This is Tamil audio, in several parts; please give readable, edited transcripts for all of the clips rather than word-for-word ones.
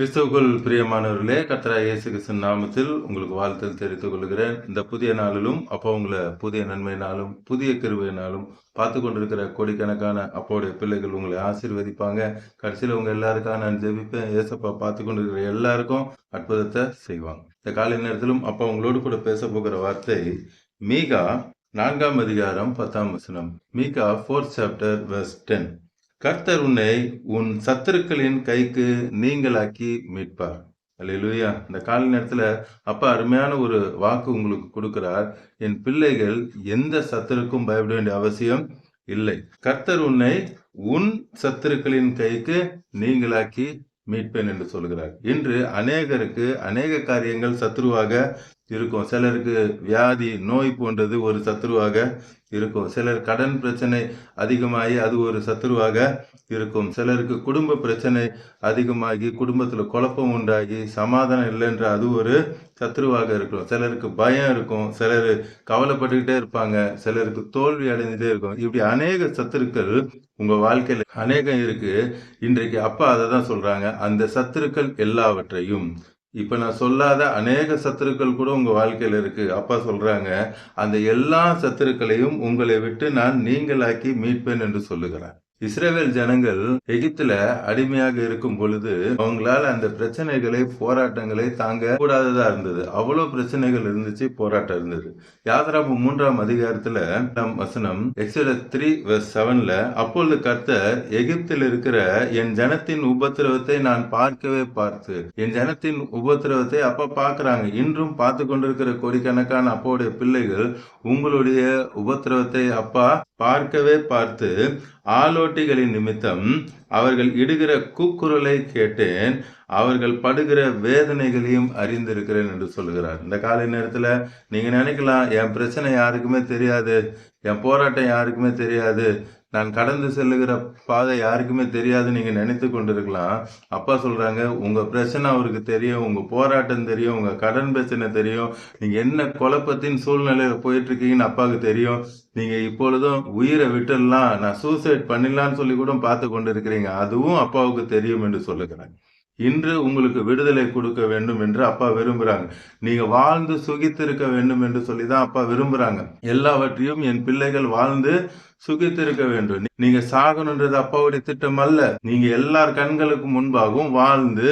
கிறிஸ்துவுக்குள் பிரியமானவர்களே, கர்த்தராகிய இயேசு கிறிஸ்துவின் நாமத்தில் உங்களுக்கு வாழ்த்துதல் தெரிவித்துக் கொள்கிறேன். இந்த புதிய நாளிலும் அப்பா உங்களை புதிய நன்மையினாலும் புதிய கிருபையினாலும் பார்த்து கொண்டிருக்கிற கோடிக்கணக்கான அப்பாவுடைய பிள்ளைகள் உங்களை ஆசீர்வதிப்பாங்க. கடைசியில் உங்க எல்லாருக்காக நான் ஜெபிப்பேன். ஏசப்பா பார்த்து கொண்டிருக்கிற எல்லாருக்கும் அற்புதத்தை செய்வாங்க. இந்த காலை நேரத்திலும் அப்பா உங்களோடு கூட பேச போகிற வார்த்தை மீகா 4ஆம் அதிகாரம் 10ஆம் வசனம். மீகா 4th chapter verse 10. கர்த்தர் உன்னை உன் சத்துருக்களின் கைக்கு நீங்களாக்கி மீட்பார். அல்லேலூயா. இந்த காலை நேரத்துல அப்பா அருமையான ஒரு வாக்கு உங்களுக்கு கொடுக்கிறார். என் பிள்ளைகள் எந்த சத்துருக்கும் பயப்பட வேண்டிய அவசியம் இல்லை. கர்த்தர் உன்னை உன் சத்துருக்களின் கைக்கு நீங்களாக்கி மீட்பேன் என்று சொல்கிறார். இன்று அநேகருக்கு அநேக காரியங்கள் சத்துருவாக இருக்கும். சிலருக்கு வியாதி நோய் போன்றது ஒரு சத்துருவாக இருக்கும். சிலர் கடன் பிரச்சனை அதிகமாகி அது ஒரு சத்துருவாக இருக்கும். சிலருக்கு குடும்ப பிரச்சனை அதிகமாகி குடும்பத்துல குழப்பம் உண்டாகி சமாதானம் இல்லைன்ற அது ஒரு சத்துருவாக இருக்கும். சிலருக்கு பயம் இருக்கும். சிலர் கவலைப்பட்டுக்கிட்டே இருப்பாங்க. சிலருக்கு தோல்வி அடைஞ்சிட்டே இருக்கும். இப்படி அநேக சத்துருக்கள் உங்க வாழ்க்கையில அநேகம் இருக்கு. இன்றைக்கு அப்பா அதை தான் சொல்றாங்க. அந்த சத்துருக்கள் எல்லாவற்றையும் இப்ப நான் சொல்லாத அநேக சத்துருக்கள் கூட உங்க வாழ்க்கையில இருக்கு. அப்பா சொல்றாங்க, அந்த எல்லா சத்துருக்களையும் உங்களை விட்டு நான் நீங்களாக்கி மீட்பேன் என்று சொல்லுகிறார். இஸ்ரவேல் ஜனங்கள் எகிப்துல அடிமையாக இருக்கும் பொழுது அவங்களால அந்த பிரச்சனைகளை போராட்டங்களை தாங்க கூடாததா இருந்தது. அவ்வளவு பிரச்சனைகள் இருந்துச்சு, போராட்டம் இருந்தது. யாத்ராகமம் 3ஆம் அதிகாரத்துல வசனம் எக்ஸோடஸ் 3:7 அப்பொழுது கர்த்தர் எகிப்தில் இருக்கிற என் ஜனத்தின் உபத்திரவத்தை நான் பார்க்கவே பார்த்து, என் ஜனத்தின் உபத்திரவத்தை அப்பா பார்க்கறாங்க. இன்றும் பார்த்து கொண்டிருக்கிற கோடிக்கணக்கான அப்பாவுடைய பிள்ளைகள் உங்களுடைய உபத்திரவத்தை அப்பா பார்க்கவே பார்த்து ஆலோட்டிகளின் நிமித்தம் அவர்கள் இடுகிற கூக்குரலை கேட்டேன், அவர்கள் படுகிற வேதனைகளையும் அறிந்திருக்கிறேன் என்று சொல்லுகிறார். இந்த காலை நேரத்துல நீங்க நினைக்கலாம், என் பிரச்சனை யாருக்குமே தெரியாது, என் போராட்டம் யாருக்குமே தெரியாது, நான் கடந்து செல்லுகிற பாதை யாருக்குமே தெரியாது நீங்க நினைத்து கொண்டிருக்கலாம். அப்பா சொல்றாங்க, உங்க பிரச்சனை அவருக்கு தெரியும், உங்க போராட்டம் தெரியும், உங்க கடன் பிரச்சனை தெரியும், நீங்க என்ன குழப்பத்தின் சூழ்நிலையில போயிட்டு இருக்கீங்கன்னு அப்பாவுக்கு தெரியும். நீங்க இப்பொழுதும் உயிரை விட்டுடலாம், நான் சூசைட் பண்ணிடலாம்னு சொல்லி கூட பார்த்து கொண்டு இருக்கிறீங்க, அதுவும் அப்பாவுக்கு தெரியும் என்று சொல்லுகிறாங்க. இன்று உங்களுக்கு விடுதலை கொடுக்க வேண்டும் என்று அப்பா விரும்புறாங்க. நீங்க வாழ்ந்து சுகித்திருக்க வேண்டும் என்று சொல்லிதான் அப்பா விரும்புறாங்க. எல்லாவற்றையும் என் பிள்ளைகள் வாழ்ந்து சுகித்திருக்க வேண்டும். நீங்க சாகணுன்றது அப்பாவுடைய திட்டம் அல்ல. நீங்க எல்லார் கண்களுக்கு முன்பாகவும் வாழ்ந்து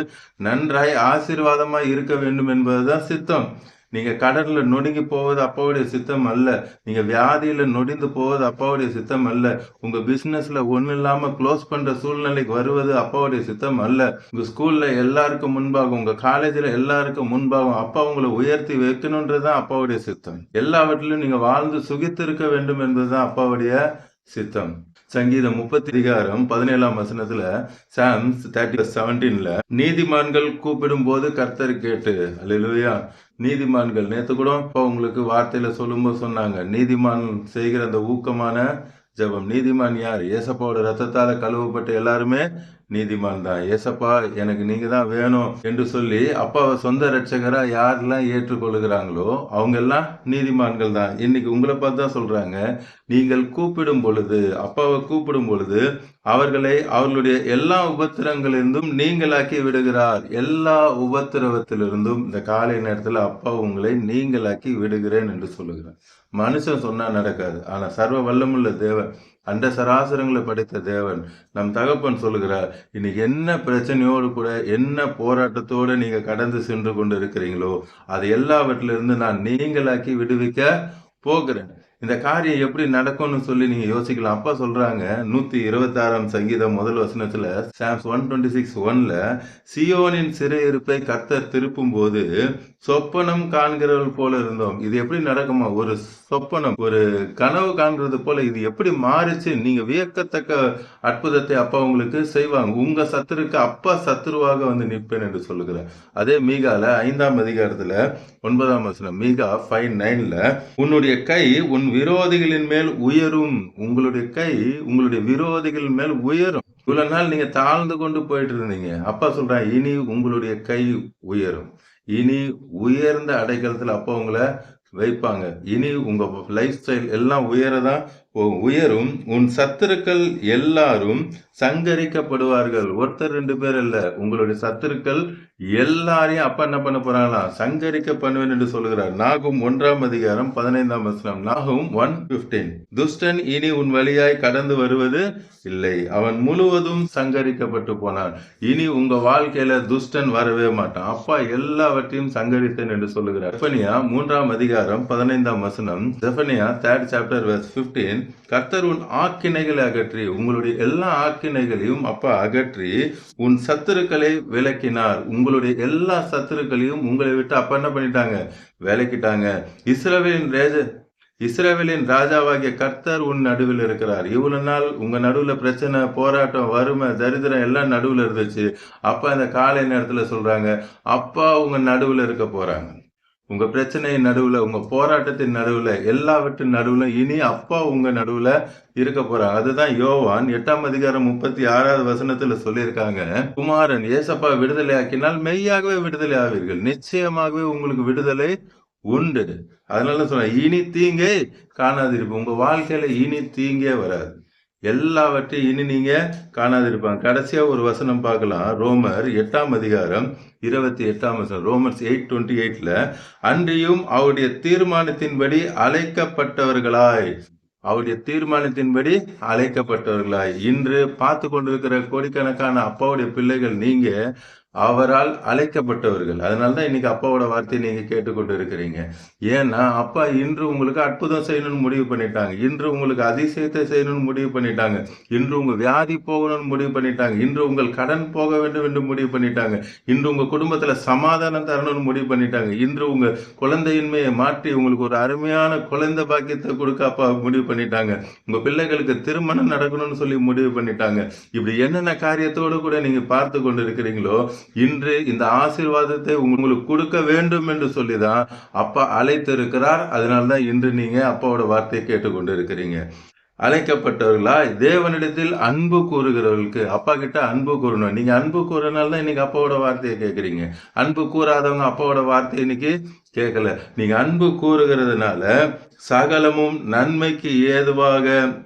நன்றாய் ஆசீர்வாதமாய் இருக்க வேண்டும் என்பதுதான் சித்தம். நீங்க கடல்ல நொடுங்கி போவது அப்பாவுடைய சித்தம் அல்ல. நீங்க வியாதியில நொடிந்து போவது அப்பாவுடைய சித்தம் அல்ல. உங்க பிசினஸ்ல ஒண்ணு இல்லாம க்ளோஸ் பண்ற சூழ்நிலைக்கு வருவது அப்பாவுடைய சித்தம் அல்ல. உங்க ஸ்கூல்ல எல்லாருக்கும் முன்பாகவும், உங்க காலேஜ்ல எல்லாருக்கும் முன்பாகவும் அப்பா உங்களை உயர்த்தி வைக்கணும்ன்றதுதான் அப்பாவுடைய சித்தம். எல்லாவற்றிலும் நீங்க வாழ்ந்து சுகித்திருக்க வேண்டும் என்பதுதான் அப்பாவுடைய சித்தம். சங்கீதம் 30 அதிகாரம் 17ஆம் வசனத்துல சாம்ஸ் 30:17 நீதிமான்கள் கூப்பிடும் போது கர்த்தர் கேட்டு. அல்லேலூயா. நீதிமான்கள் நேத்து கூட உங்களுக்கு வார்த்தையில சொல்லும்போது சொன்னாங்க, நீதிமான் செய்கிற அந்த ஊக்கமான ஜெபம். நீதிமான் யார்? ஏசப்பாவோட ரத்தத்தால கழுவப்பட்ட எல்லாருமே நீதிமான் தான். ஏசப்பா எனக்கு நீங்க தான் வேணும் என்று சொல்லி அப்பாவை சொந்த ரட்சகரா யாரெல்லாம் ஏற்றுக்கொள்ளுகிறாங்களோ அவங்க எல்லாம் நீதிமான்கள் தான். இன்னைக்கு உங்களை பார்த்து தான் சொல்றாங்க, நீங்கள் கூப்பிடும் பொழுது, அப்பாவை கூப்பிடும் பொழுது அவர்களை அவர்களுடைய எல்லா உபத்திரங்களிலிருந்தும் நீங்களாக்கி விடுகிறார். எல்லா உபத்திரவத்திலிருந்தும் இந்த காலை நேரத்தில் அப்பா உங்களை நீங்களாக்கி விடுகிறேன் என்று சொல்லுகிறார். மனுஷன் சொன்னா நடக்காது. ஆனா சர்வ வல்லமுள்ள தேவன், அண்ட சராசரங்களை படைத்த தேவன், நம் தகப்பன் சொல்லுகிறார், இன்னைக்கு என்ன பிரச்சனையோடு கூட என்ன போராட்டத்தோடு நீங்க கடந்து சென்று கொண்டு இருக்கிறீங்களோ அது எல்லாவற்றிலிருந்து நான் நீங்களாக்கி விடுவிக்க போகிறேன். இந்த காரியம் எப்படி நடக்கும்னு சொல்லி நீங்க யோசிக்கலாம். அப்பா சொல்றாங்க 126ஆம் சங்கீதம் முதல் வசனத்துல சாம்ஸ் 126:1 சியோனின் சிறையிருப்பை கர்த்தர் திருப்பும் போது சொப்பனம் காண்கிறவர்கள் போல இருந்தோம். இது எப்படி நடக்குமா? ஒரு சொப்பனம், ஒரு கனவு காண்கிறது போல இது எப்படி மாறிச்சு? நீங்க வியக்கத்தக்க அற்புதத்தை அப்பா உங்களுக்கு செய்வாங்க. உங்க சத்துருக்கு அப்பா சத்துருவாக வந்து நிற்பேன் என்று சொல்லுகிறார். அதே மீகால 5ஆம் அதிகாரத்துல 9ஆம் வசனம் மீகா 5:9 உன்னுடைய கை உன் விரோதிகளின் மேல் உயரும். உங்களுடைய கை உங்களுடைய விரோதிகளின் மேல் உயரும். இவ்வளவு நாள் நீங்க தாழ்ந்து கொண்டு போயிட்டு இருந்தீங்க. அப்பா சொல்றாங்க, இனி உங்களுடைய கை உயரும். இனி உயர்ந்த அடைக்கலத்துல அப்பா உங்களை வைப்பாங்க. இனி உங்க லைஃப் ஸ்டைல் எல்லாம் உயரதான் உயரும், உன் சத்துருக்கள் எல்லாரும் சங்கரிக்கப்படுவார்கள். ஒருத்தர் 2 பேர் அல்ல, உங்களுடைய சத்துருக்கள் எல்லாரையும் அப்பா என்ன பண்ண போறாங்களாம்? சங்கரிக்க பண்ணுவேன் என்று சொல்கிறார். நாகும் 1 அதிகாரம் 15 நாகும் 1:15. துஷ்டன் இனி உன் வழியாய் கடந்து வருவது இல்லை, அவன் முழுவதும் சங்கரிக்கப்பட்டு போனான். இனி உங்க வாழ்க்கையில துஷ்டன் வரவே மாட்டான். அப்பா எல்லாவற்றையும் சங்கரித்தேன் என்று சொல்லுகிறார். செஃபனியா 3 அதிகாரம் 15. செஃபனியா 3rd chapter verse 15. கர்த்தர் உன் ஆக்கினைகளை அகற்றி, உங்களுடைய எல்லா ஆக்கினைகளையும் அப்பா அகற்றி உன் சத்துருக்களை விலக்கினார். உங்களுடைய எல்லா சத்துருக்களையும் உங்களை விட்டு அப்பா என்ன பண்ணிட்டாங்க? விலக்கிட்டாங்க. இஸ்ரவேலின் ராஜாவாகிய கர்த்தர் உன் நடுவில் இருக்கிறார். இவ்வளவு நாள் உங்க நடுவுல பிரச்சனை, போராட்டம், வறுமை, தரித்திரம் எல்லாம் நடுவுல இருந்துச்சு. அப்ப இந்த காலை நேரத்துல சொல்றாங்க, அப்பா உங்க நடுவுல இருக்க போறாங்க. உங்க பிரச்சனையின் நடுவுல, உங்க போராட்டத்தின் நடுவுல, எல்லாவற்றின் நடுவுல இனி அப்பா உங்க நடுவுல இருக்க போறாங்க. அதுதான் யோவான் 8 அதிகாரம் 36 சொல்லியிருக்காங்க. குமாரன் ஏசப்பா விடுதலை ஆக்கினால் மெய்யாகவே விடுதலை ஆவீர்கள், நிச்சயமாகவே உங்களுக்கு விடுதலை உண்டு. அதனால சொல்ல, இனி தீங்கே காணாதிருப்போம். உங்க வாழ்க்கையில இனி தீங்கே வராது, எல்லாவற்றையும் இனி நீங்க காணாதிருப்பாங்க. கடைசியா ஒரு வசனம் பார்க்கலாம். ரோமர் 8 அதிகாரம் 28 ரோமர்ஸ் 8:28. அன்றியும் அவருடைய தீர்மானத்தின்படி அழைக்கப்பட்டவர்களாய், அவருடைய தீர்மானத்தின்படி அழைக்கப்பட்டவர்களாய், இன்று பார்த்து கொண்டிருக்கிற கோடிக்கணக்கான அப்பாவுடைய பிள்ளைகள் நீங்க அவரால் அழைக்கப்பட்டவர்கள். அதனால்தான் இன்னைக்கு அப்பாவோட வார்த்தையை நீங்க கேட்டுக்கொண்டு இருக்கிறீங்க. ஏன்னா அப்பா இன்று உங்களுக்கு அற்புதம் செய்யணும்னு முடிவு பண்ணிட்டாங்க. இன்று உங்களுக்கு அதிசயத்தை செய்யணும்னு முடிவு பண்ணிட்டாங்க. இன்று உங்க வியாதி போகணும்னு முடிவு பண்ணிட்டாங்க. இன்று உங்கள் கடன் போக வேண்டும் என்று முடிவு பண்ணிட்டாங்க. இன்று உங்க குடும்பத்துல சமாதானம் தரணும்னு முடிவு பண்ணிட்டாங்க. இன்று உங்க குழந்தையின்மையை மாற்றி உங்களுக்கு ஒரு அருமையான குழந்தை பாக்கியத்தை கொடுக்க அப்பா முடிவு பண்ணிட்டாங்க. உங்க பிள்ளைகளுக்கு திருமணம் நடக்கணும்னு சொல்லி முடிவு பண்ணிட்டாங்க. இப்படி என்னென்ன காரியத்தோடு கூட நீங்க பார்த்து கொண்டு இருக்கிறீங்களோ, இன்று இந்த ஆசீர்வாதத்தை உங்களுக்கு கொடுக்க வேண்டும் என்று சொல்லிதான் அப்பா அழைத்திருக்கிறார். அதனால்தான் இன்று நீங்க அப்பாவோட வார்த்தையை கேட்டுக்கொண்டு இருக்கிறீங்க. அழைக்கப்பட்டவர்களாய் தேவனிடத்தில் அன்பு கூறுகிறவர்களுக்கு, அப்பா கிட்ட அன்பு கூறணும். நீங்க அன்பு கூறனால்தான் இன்னைக்கு அப்பாவோட வார்த்தையை கேட்கறீங்க. அன்பு கூறாதவங்க அப்பாவோட வார்த்தை இன்னைக்கு கேட்கல. நீங்க அன்பு கூறுகிறதுனால சகலமும் நன்மைக்கு ஏதுவாக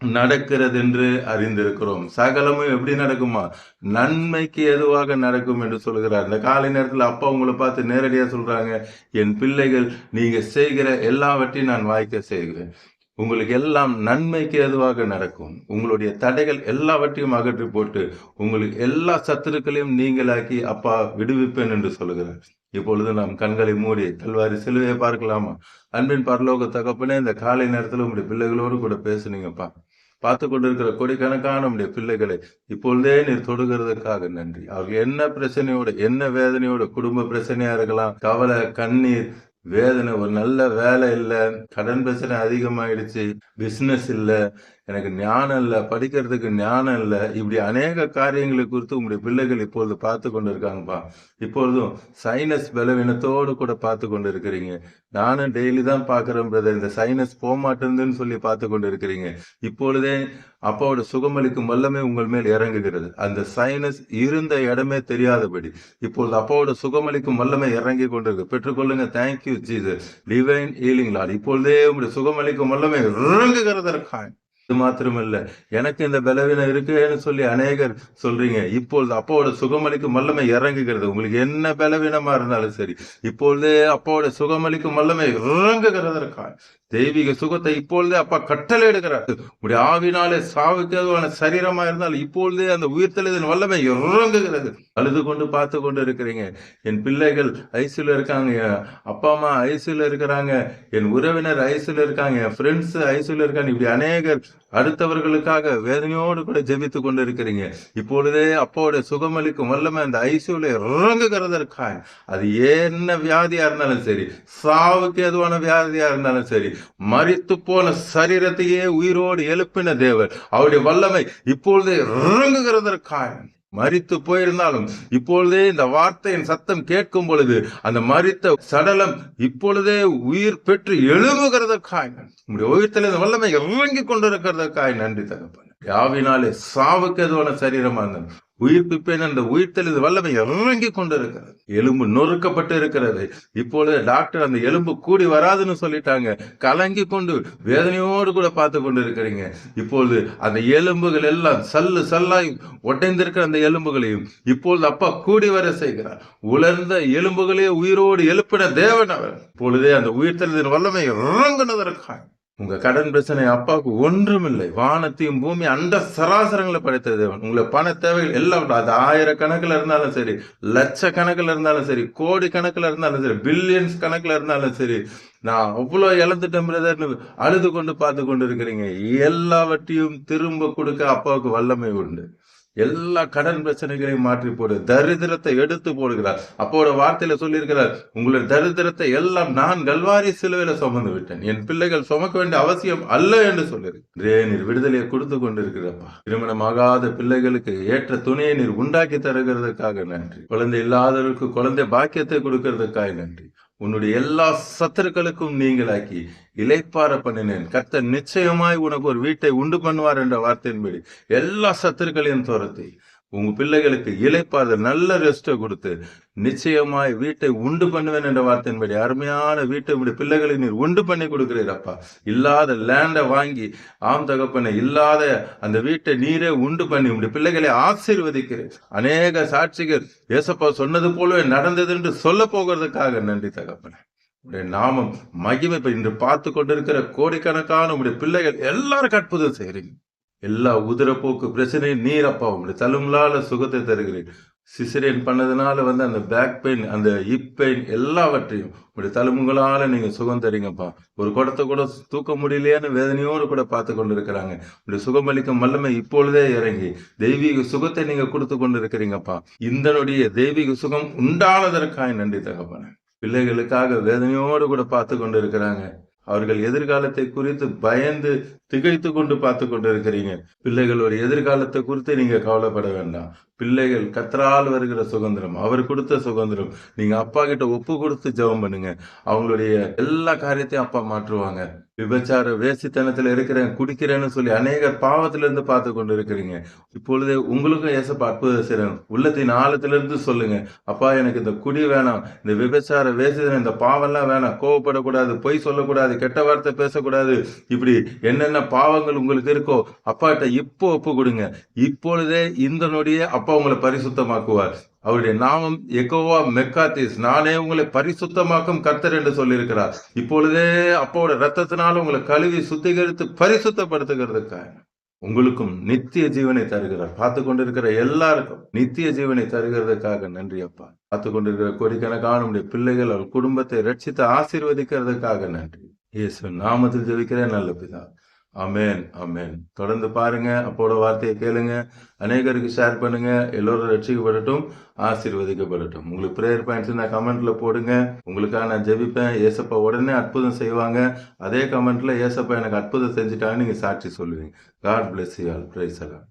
நடக்கிறது என்று அறிந்திருக்கிறோம். சகலமும் எப்படி நடக்குமா? நன்மைக்கு எதுவாக நடக்கும் என்று சொல்கிறார். இந்த காலை நேரத்தில் அப்பா உங்களை பார்த்து நேரடியா சொல்றாங்க, என் பிள்ளைகள் நீங்க செய்கிற எல்லாவற்றையும் நான் வாய்க்க செய்கிறேன். உங்களுக்கு எல்லாம் நன்மைக்கு எதுவாக நடக்கும். உங்களுடைய தடைகள் எல்லாவற்றையும் அகற்றி போட்டு உங்களுக்கு எல்லா சத்துருக்களையும் நீங்களாக்கி அப்பா விடுவிப்பேன் என்று சொல்லுகிறார். இப்பொழுது நாம் கண்களை மூடி கல்வாரி சிலுவையை பார்க்கலாமா? அன்பின் பரலோக தகப்பனே, இந்த காலை நேரத்தில் உங்களுடைய பிள்ளைகளோடு கூட பேசுனீங்கப்பா. பார்த்து கொண்டிருக்கிற கோடிக்கணக்கான நம்முடைய பிள்ளைகளை இப்பொழுதே நீர் தொடுகிறதுக்காக நன்றி. அவங்க என்ன பிரச்சனையோட, என்ன வேதனையோட, குடும்ப பிரச்சனையா இருக்கலாம், கவலை, கண்ணீர், வேதனை, ஒரு நல்ல வேலை இல்லை, கடன் பிரச்சனை அதிகமாயிடுச்சு, பிசினஸ் இல்லை, எனக்கு ஞானம் இல்லை, படிக்கிறதுக்கு ஞானம் இல்லை, இப்படி அநேக காரியங்களை குறித்து உங்களுடைய பிள்ளைகள் இப்பொழுது பார்த்து கொண்டு இருக்காங்கப்பா. இப்பொழுதும் சைனஸ் பலவீனத்தோடு கூட பார்த்து கொண்டு இருக்கிறீங்க. நானும் டெய்லி தான் பார்க்குறேன் பிரதர், இந்த சைனஸ் போக மாட்டேங்குதுன்னு சொல்லி பார்த்து கொண்டு இருக்கிறீங்க. இப்பொழுதே அப்பாவோட சுகமளிக்கும் வல்லமை உங்கள் மேல் இறங்குகிறது. அந்த சைனஸ் இருந்த இடமே தெரியாதபடி இப்பொழுது அப்பாவோட சுகமளிக்கும் வல்லமை இறங்கி கொண்டிருக்கு. பெற்றுக்கொள்ளுங்க. Thank you Jesus, divine healing Lord. இப்பொழுதே உங்களுடைய சுகமளிக்கும் வல்லமை இறங்குகிறதற்காக. இது மாத்திரமல்ல, எனக்கு இந்த பலவீனம் இருக்குன்னு சொல்லி அநேகர் சொல்றீங்க. இப்பொழுது அப்பாவோட சுகமளிக்கும் வல்லமை இறங்குகிறது. உங்களுக்கு என்ன பலவீனமா இருந்தாலும் சரி, இப்பொழுதே அப்பாவோட சுகமளிக்கும் வல்லமை இறங்குகிறதற்காக தெய்வீக சுகத்தை இப்பொழுதே அப்பா கட்டளை எடுக்கிறார். உடைய ஆவினாலே சாவுக்கு எதுவான சரீரமா இருந்தால் இப்பொழுதே அந்த உயிர்த்தெழுதலின் வல்லமை இறங்குகிறது. அழுது கொண்டு பார்த்து கொண்டு இருக்கிறீங்க. என் பிள்ளைகள் ஐசியூல இருக்காங்க, என் அப்பா அம்மா ஐசியூல இருக்கிறாங்க, என் உறவினர் ஐசியூல இருக்காங்க, என் ஃப்ரெண்ட்ஸ் ஐசியூல இருக்காங்க. இப்படி அநேகர் அடுத்தவர்களுக்காக வேதனையோடு கூட ஜெபித்து கொண்டு இருக்கிறீங்க. இப்பொழுதே அப்பாவோட சுகமளிக்கும் வல்லமை அந்த ஐசியூல இறங்குகிறதற்காக, அது என்ன வியாதியா இருந்தாலும் சரி, சாவுக்கு எதுவான வியாதியா இருந்தாலும் சரி, மரித்து போன சரீரத்தையே உயிரோடு எழுப்பின தேவர், அவருடைய வல்லமை இப்பொழுதே இறங்குகிறதற்காக, மரித்து போயிருந்தாலும் இப்பொழுதே இந்த வார்த்தையின் சத்தம் கேட்கும் பொழுது அந்த மரித்த சடலம் இப்பொழுதே உயிர் பெற்று எழும்புகிறதற்காக, உங்களுடைய உயிர்த்தல இந்த வல்லமை இறங்கி கொண்டிருக்கிறதற்காக நன்றி தகப்பனே. யாவினாலே சாவுக்கு எதுவான சரீரமா இருந்தாலும் உயிர்ப்பிப்பேன் என்ற உயிர்த்தெழுது வல்லமை இறங்கி கொண்டிருக்கிறது. எலும்பு நொறுக்கப்பட்டு இருக்கிறது. இப்பொழுது டாக்டர் அந்த எலும்பு கூடி வராதுன்னு சொல்லிட்டாங்க. கலங்கி கொண்டு வேதனையோடு கூட பார்த்து கொண்டு இருக்கிறீங்க. இப்பொழுது அந்த எலும்புகள் எல்லாம் சல்லு சல்லாய் உடைந்திருக்கிற அந்த எலும்புகளையும் இப்பொழுது அப்பா கூடி வர செய்கிறார். உலர்ந்த எலும்புகளே உயிரோடு எழுப்பின தேவன் அவர். இப்பொழுதே அந்த உயிர்த்தெழுதின் வல்லமை இறங்குனதற்காக உங்க கடன் பிரச்சனை அப்பாவுக்கு ஒன்றுமில்லை. வானத்தையும் பூமி அண்ட சராசரங்களை படைத்த தேவன். உங்களை பண தேவைகள் எல்லாம், அது 1000 கணக்குல இருந்தாலும் சரி, லட்ச கணக்குல இருந்தாலும் சரி, கோடி கணக்குல இருந்தாலும் சரி, பில்லியன்ஸ் கணக்குல இருந்தாலும் சரி, நான் அவ்வளவு இழந்துட்டேன் பிரதர்னு அழுது கொண்டு பார்த்து கொண்டு இருக்கிறீங்க. எல்லாவற்றையும் திரும்ப கொடுக்க அப்பாவுக்கு வல்லமை உண்டு. எல்லா கடன் பிரச்சனைகளையும் மாற்றி போடு. தரித்திரத்தை எடுத்து போடுகிறார். அப்போட வார்த்தையில சொல்லியிருக்கிறார், உங்களுடைய தரித்திரத்தை எல்லாம் நான் கல்வாரி சிலுவையில சுமந்து விட்டேன், என் பிள்ளைகள் சுமக்க வேண்டிய அவசியம் அல்ல என்று சொல்லியிருக்கிறேன். நீர் விடுதலையை கொடுத்து கொண்டிருக்கிறப்பா. திருமணமாகாத பிள்ளைகளுக்கு ஏற்ற துணையை நீர் உண்டாக்கி தருகிறதுக்காக நன்றி. குழந்தை இல்லாதவர்களுக்கு குழந்தை பாக்கியத்தை கொடுக்கிறதுக்காக நன்றி. உன்னுடைய எல்லா சத்துருக்களுக்கும் நீங்களாக்கி இளைப்பார பண்ணினேன். கர்த்தர் நிச்சயமாய் உனக்கு ஒரு வீட்டை உண்டு பண்ணுவார் என்ற வார்த்தையின்படி எல்லா சத்துருக்களையும் துரத்தி உங்க பிள்ளைகளுக்கு இளைப்பாறுதல், நல்ல ரெஸ்ட்டை கொடுத்து நிச்சயமாய் வீட்டை உண்டு பண்ணுவேன் என்ற வார்த்தையின்படி அருமையான வீட்டை உடைய பிள்ளைகளை நீர் உண்டு பண்ணி கொடுக்கிறீரப்பா. இல்லாத லேண்டை வாங்கி, ஆம் தகப்பனை, இல்லாத அந்த வீட்டை நீரே உண்டு பண்ணி உடைய பிள்ளைகளை ஆசீர்வதிக்கிறேன். அநேக சாட்சிகள் ஏசப்பா சொன்னது போலவே நடந்தது என்று சொல்ல போகிறதுக்காக நன்றி தகப்பனை. உடைய நாமம் மகிமை இன்று பார்த்து கொண்டிருக்கிற கோடிக்கணக்கான உடைய பிள்ளைகள் எல்லாரும் அற்புதம் செய்றீங்க. எல்லா உதிரப்போக்கு பிரச்சனையும் நீர் அப்பா உங்களுடைய தழும்பலால சுகத்தை தருகிறேன். சிசரியன் பண்ணதுனால அந்த பேக் பெயின், அந்த ஹிப் பெயின் எல்லாவற்றையும் உங்களுடைய தழும்புகளால நீங்க சுகம் தரீங்கப்பா. ஒரு குடத்தை கூட தூக்க முடியலையான்னு வேதனையோடு கூட பார்த்து கொண்டு இருக்கிறாங்க. உங்களுடைய சுகமளிக்கும் வல்லமை இப்பொழுதே இறங்கி தெய்வீக சுகத்தை நீங்க கொடுத்து கொண்டு இருக்கிறீங்கப்பா. இந்த தெய்வீக சுகம் உண்டானதற்காக நன்றி தகப்பன. பிள்ளைகளுக்காக வேதனையோடு கூட பார்த்து கொண்டு இருக்கிறாங்க. அவர்கள் எதிர்காலத்தை குறித்து பயந்து திகைத்து கொண்டு பார்த்து கொண்டு இருக்கிறீங்க. பிள்ளைகளோட எதிர்காலத்தை குறித்து நீங்க கவலைப்பட வேண்டாம். பிள்ளைகள் கர்த்தரால் வருகிற சுதந்திரம், அவர் கொடுத்த சுதந்திரம். நீங்க அப்பா கிட்ட ஒப்பு கொடுத்து ஜெபம் பண்ணுங்க. அவங்களுடைய எல்லா காரியத்தையும் அப்பா மாற்றுவாங்க. விபச்சார வேசித்தனத்துல இருக்கிறேன், குடிக்கிறேன்னு சொல்லி அநேகர் பாவத்திலிருந்து பார்த்து கொண்டு இருக்கிறீங்க. இப்பொழுதே உங்களுக்கும் ஏசப்பா அற்புதம் செய்யணும். உள்ளத்தின் ஆழத்திலிருந்து சொல்லுங்க, அப்பா எனக்கு இந்த குடி வேணாம், இந்த விபச்சார வேசித்தனம், இந்த பாவம்லாம் வேணாம். கோவப்படக்கூடாது, பொய் சொல்லக்கூடாது, கெட்ட வார்த்தை பேசக்கூடாது, இப்படி என்னென்ன பாவங்கள் உங்களுக்கு இருக்கோ அப்பாட்ட இப்போ ஒப்பு கொடுங்க. இப்பொழுதே இந்த நொடியே அப்பா உங்களை பரிசுத்தமாக்குவார். அவருடைய நாமம் எகோவா மெக்காத்திஸ், நானே உங்களை பரிசுத்தமாக்கும் கர்த்தர் என்று சொல்லியிருக்கிறார். இப்பொழுதே அப்பாவோட ரத்தத்தினால உங்களை கழுவி சுத்திகரித்து பரிசுத்தப்படுத்துகிறதுக்காக உங்களுக்கும் நித்திய ஜீவனை தருகிறார். பார்த்து கொண்டிருக்கிற எல்லாருக்கும் நித்திய ஜீவனை தருகிறதுக்காக நன்றி அப்பா. பார்த்து கொண்டிருக்கிற கோடிக்கணக்கான உடைய பிள்ளைகள் அவர் குடும்பத்தை ரட்சித்து ஆசீர்வதிக்கிறதுக்காக நன்றி. இயேசு நாமத்தில் ஜெபிக்கிறேன் நல்ல பிதா. அமேன், அமேன். தொடர்ந்து பாருங்க, அப்போட வார்த்தையை கேளுங்க, அநேகருக்கு ஷேர் பண்ணுங்க. எல்லோரும் ரட்சிக்கப்படட்டும், ஆசீர்வதிக்கப்படட்டும். உங்களுக்கு பிரேயர் பாயிண்ட்ஸ் நான் கமெண்ட்ல போடுங்க. உங்களுக்காக நான் ஜெபிப்பேன். ஏசப்பா உடனே அற்புதம் செய்வாங்க. அதே கமெண்ட்ல ஏசப்பா எனக்கு அற்புதம் செஞ்சுட்டாங்கன்னு நீங்க சாட்சி சொல்லுவீங்க. God bless you all. Praise எல்லாம்.